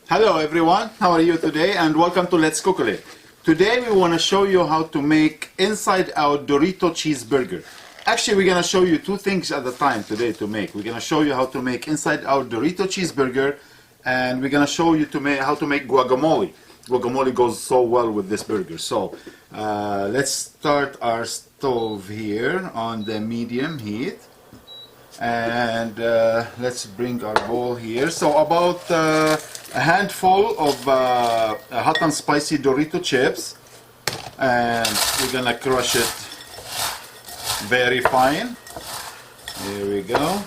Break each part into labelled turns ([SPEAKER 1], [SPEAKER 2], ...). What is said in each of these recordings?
[SPEAKER 1] Hello everyone, how are you today? And welcome to Letscookolet. Today we want to show you how to make inside out Dorito Cheeseburger. Actually, we're going to show you two things at a time today to make. We're going to show you how to make inside out Dorito Cheeseburger, and we're going to show you how to make guacamole. Guacamole goes so well with this burger. So let's start our stove here on the medium heat. And let's bring our bowl here. So about a handful of hot and spicy Dorito chips, and we're gonna crush it very fine. Here we go.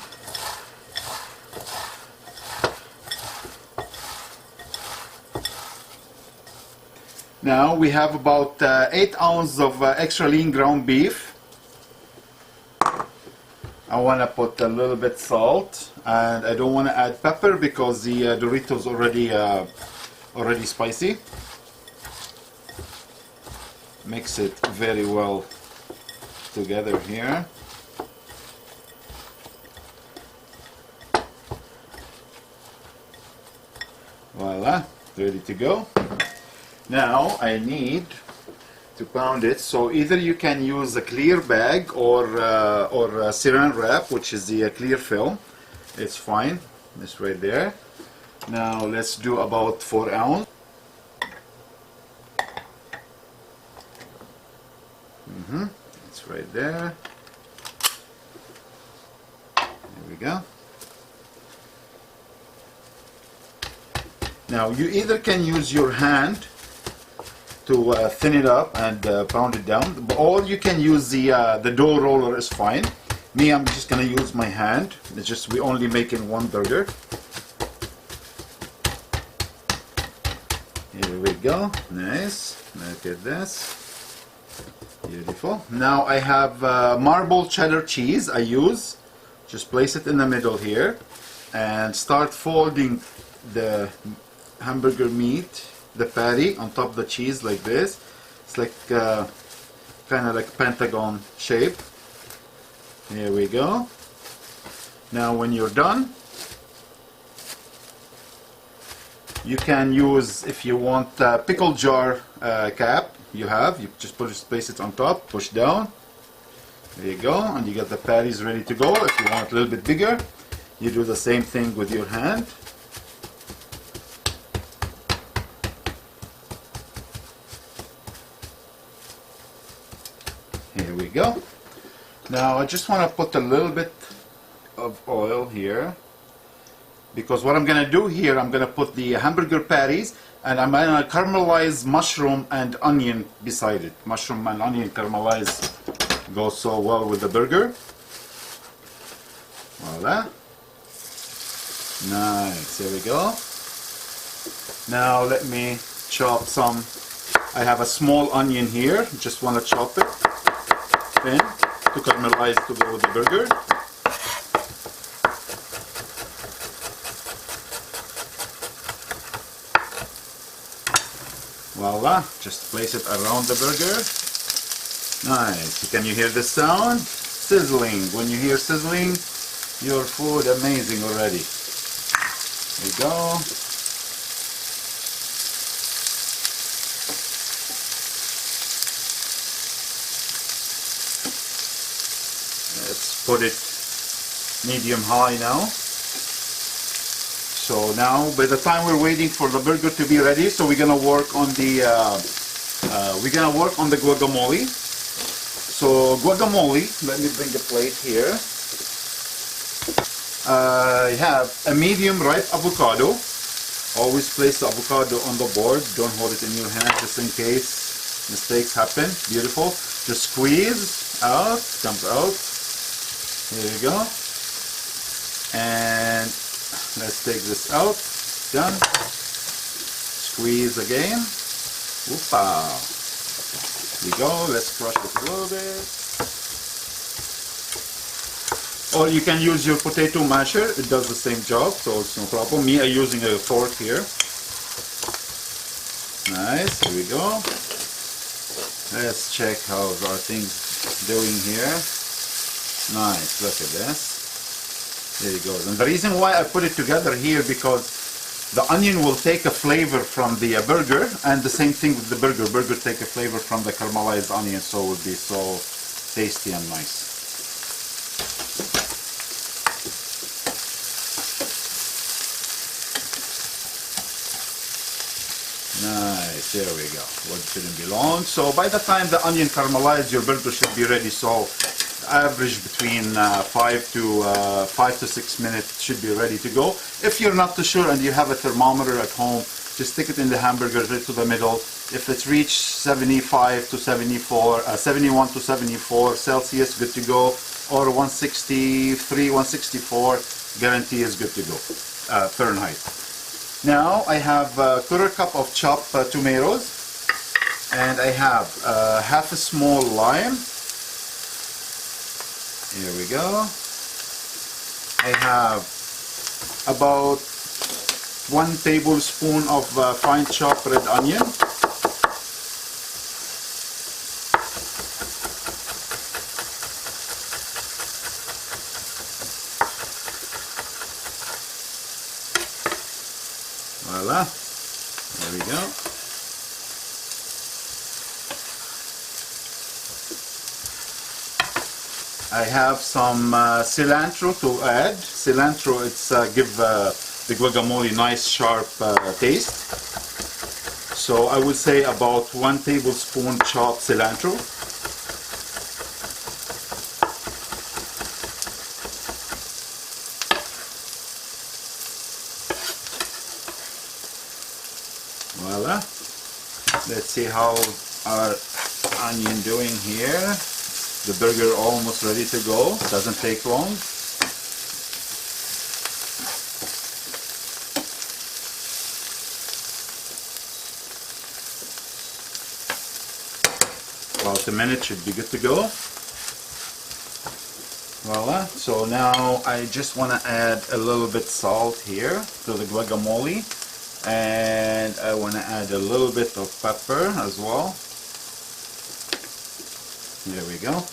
[SPEAKER 1] Now we have about 8 ounces of extra lean ground beef. I want to put a little bit salt, and I don't want to add pepper because the Doritos already spicy. Mix it very well together here. Voila, ready to go. Now I need to pound it, so either you can use a clear bag or saran wrap, which is the clear film. It's fine. It's right there. Now let's do about 4 ounces. It's right there. There we go. Now you either can use your hand to thin it up and pound it down, or you can use the dough roller is fine. Me, I'm just gonna use my hand. It's just we only making one burger. Here we go. Nice. Look at this. Beautiful. Now I have marble cheddar cheese. I use. Just place it in the middle here, and start folding the hamburger meat, the patty on top of the cheese like this. It's like kind of like pentagon shape. Here we go. Now when you're done, you can use, if you want pickle jar cap, you just place it on top, push down. There you go, and you got the patties ready to go. If you want it a little bit bigger, you do the same thing with your hand. Here we go. Now I just want to put a little bit of oil here, because what I'm going to do here, I'm going to put the hamburger patties, and I'm going to caramelize mushroom and onion beside it. Mushroom and onion caramelized goes so well with the burger. Voila. Nice. Here we go. Now let me chop some. I have a small onion here. Just want to chop it thin to caramelize to go with the burger. Voila, just place it around the burger. Nice. Can you hear the sound? Sizzling. When you hear sizzling, your food amazing already. There you go. Let's put it medium high now. So now, by the time we're waiting for the burger to be ready, so we're gonna work on the guacamole. So guacamole, let me bring the plate here. I have a medium ripe avocado. Always place the avocado on the board. Don't hold it in your hand just in case mistakes happen. Beautiful. Just squeeze out, comes out. Here we go. And let's take this out. Done. Squeeze again. Whoopa. Here we go. Let's crush it a little bit. Or you can use your potato masher. It does the same job, so it's no problem. Me, I'm using a fork here. Nice. Here we go. Let's check how our things doing here. Nice. Look at this. There it goes. And the reason why I put it together here, because The onion will take a flavor from the burger, and the same thing with the burger. Burger take a flavor from the caramelized onion, so it will be so tasty and nice. Nice, there we go. What shouldn't be long. So by the time the onion caramelized, your burger should be ready. So average between 5 to 6 minutes should be ready to go. If you're not too sure and you have a thermometer at home, just stick it in the hamburger right to the middle. If it's reached 75 to 74, 71 to 74 Celsius, good to go. Or 163, 164, guarantee is good to go. Fahrenheit. Now I have a quarter cup of chopped tomatoes, and I have half a small lime. Here we go. I have about 1 tablespoon of fine chopped red onion. Voila, there we go. I have some cilantro to add. Cilantro, it's give the guacamole nice sharp taste. So I would say about 1 tablespoon chopped cilantro. Voila. Let's see how our onion doing here. The burger almost ready to go. Doesn't take long. About a minute should be good to go. Voila. So now I just want to add a little bit salt here to the guacamole, and I want to add a little bit of pepper as well. There we go.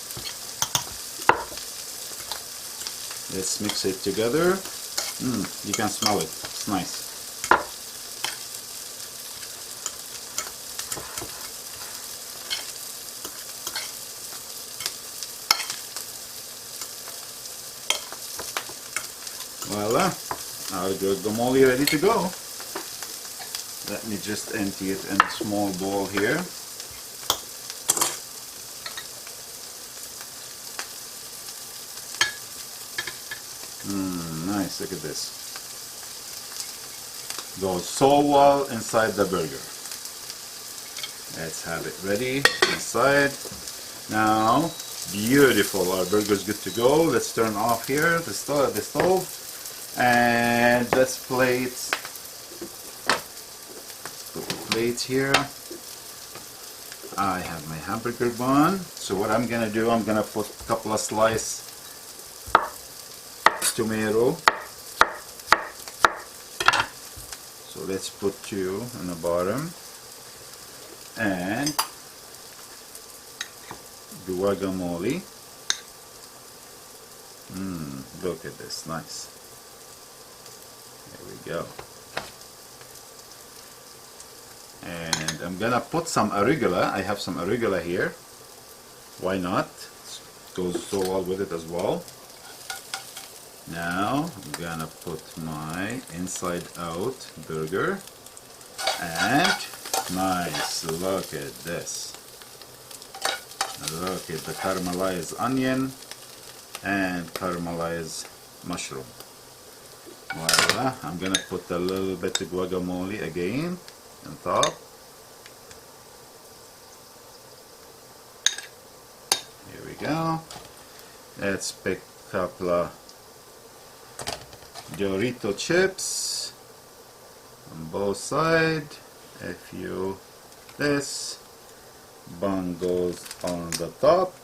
[SPEAKER 1] Let's mix it together. You can smell it. It's nice. Voila. Our guacamole ready to go. Let me just empty it in a small bowl here. Nice, look at this. Goes so well inside the burger. Let's have it ready inside. Now, beautiful, our burger's good to go. Let's turn off here the stove, and let's plate. Put the plates here. I have my hamburger bun. So what I'm gonna do, I'm gonna put a couple of slices tomato. So let's put 2 on the bottom, and the guacamole. Look at this, nice. There we go. And I'm gonna put some arugula. I have some arugula here. Why not? It goes so well with it as well. Now I'm gonna put my inside out burger, and nice, look at this. Look at the caramelized onion and caramelized mushroom. Voila, I'm gonna put a little bit of guacamole again on top. Here we go. Let's pick a couple of Doritos chips on both sides. This bun goes on the top.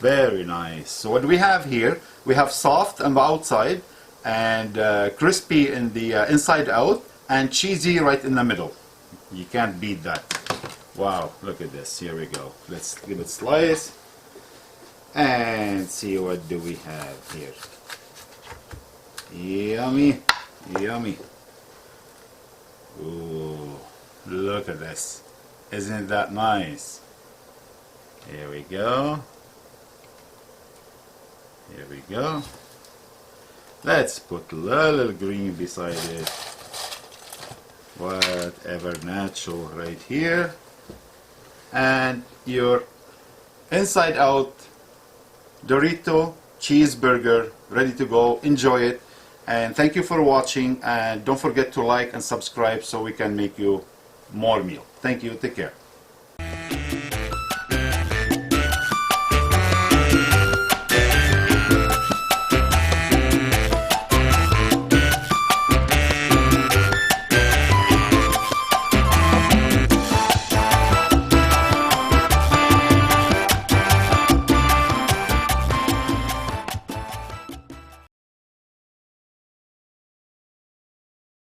[SPEAKER 1] Very nice. So what we have here, we have soft on the outside and crispy in the inside out, and cheesy right in the middle. You can't beat that. Wow, look at this. Here we go. Let's give it a slice and see what do we have here. Yummy, yummy. Ooh, look at this. Isn't that nice? Here we go. Here we go. Let's put a little green beside it. Whatever natural right here. And your inside out Dorito cheeseburger ready to go. Enjoy it. And thank you for watching. And don't forget to like and subscribe so we can make you more meal. Thank you. Take care.